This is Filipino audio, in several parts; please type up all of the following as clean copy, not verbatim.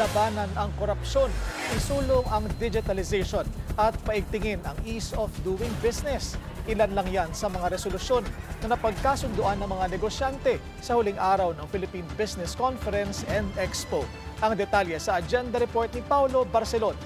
labanan ang korupsyon, isulong ang digitalization at paigtingin ang ease of doing business. Ilan lang yan sa mga resolusyon na napagkasunduan ng mga negosyante sa huling araw ng Philippine Business Conference and Expo. Ang detalye sa agenda report ni Paulo Barcelon.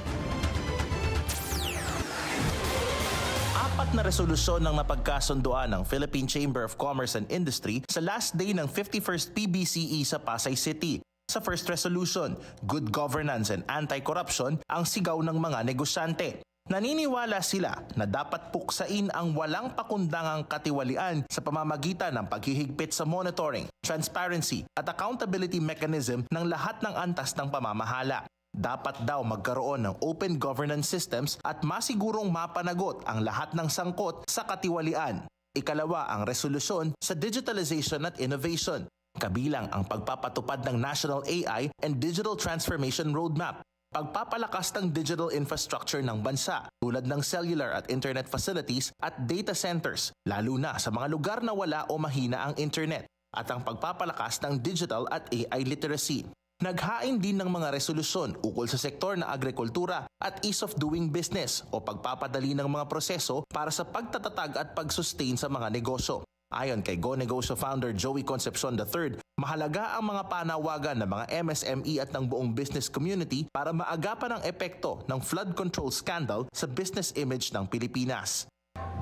Apat na resolusyon ng napagkasunduan ng Philippine Chamber of Commerce and Industry sa last day ng 51st PBCE sa Pasay City. Sa first resolution, good governance and anti-corruption ang sigaw ng mga negosyante. Naniniwala sila na dapat puksain ang walang pakundangang katiwalian sa pamamagitan ng paghihigpit sa monitoring, transparency at accountability mechanism ng lahat ng antas ng pamamahala. Dapat daw magkaroon ng open governance systems at masigurong mapanagot ang lahat ng sangkot sa katiwalian. Ikalawa ang resolusyon sa digitalization at innovation, kabilang ang pagpapatupad ng National AI and Digital Transformation Roadmap, pagpapalakas ng digital infrastructure ng bansa tulad ng cellular at internet facilities at data centers, lalo na sa mga lugar na wala o mahina ang internet, at ang pagpapalakas ng digital at AI literacy. Naghain din ng mga resolusyon ukol sa sektor na agrikultura at ease of doing business o pagpapadali ng mga proseso para sa pagtatatag at pag-sustain sa mga negosyo. Ayon kay GoNegosyo founder Joey Concepcion III, mahalaga ang mga panawagan ng mga MSME at ng buong business community para maagapan ang epekto ng flood control scandal sa business image ng Pilipinas.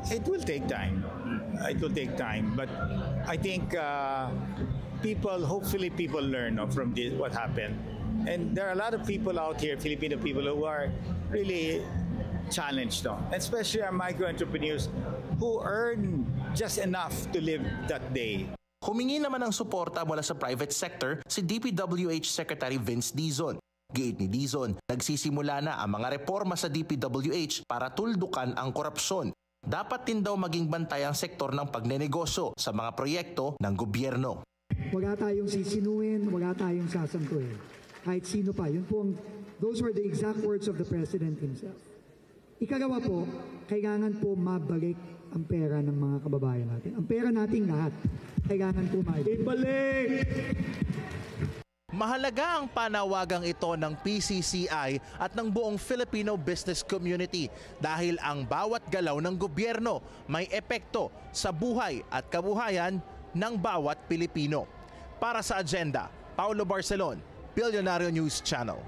It will take time. It will take time, but I think hopefully people learn from this, what happened. And there are a lot of people out here, Filipino people, who are really challenged, especially our micro entrepreneurs who earn just enough to live that day. Humingi naman ng suporta mula sa private sector si DPWH Secretary Vince Dizon. Giit ni Dizon, nagsisimula na ang mga reforma sa DPWH para tuldukan ang korupsyon. Dapat din daw maging bantay ang sektor ng pagnenegosyo sa mga proyekto ng gobyerno. Wala tayong sisinuin, wala tayong sasangkuhin. Kahit sino pa. Those were the exact words of the President himself. Ikagawa po, kailangan po mabalik ang pera ng mga kababayan natin. Ang pera nating lahat, kailangan po ibalik! Mahalaga ang panawagang ito ng PCCI at ng buong Filipino business community dahil ang bawat galaw ng gobyerno may epekto sa buhay at kabuhayan ng bawat Pilipino. Para sa agenda, Paulo Barcelon, Billionario News Channel.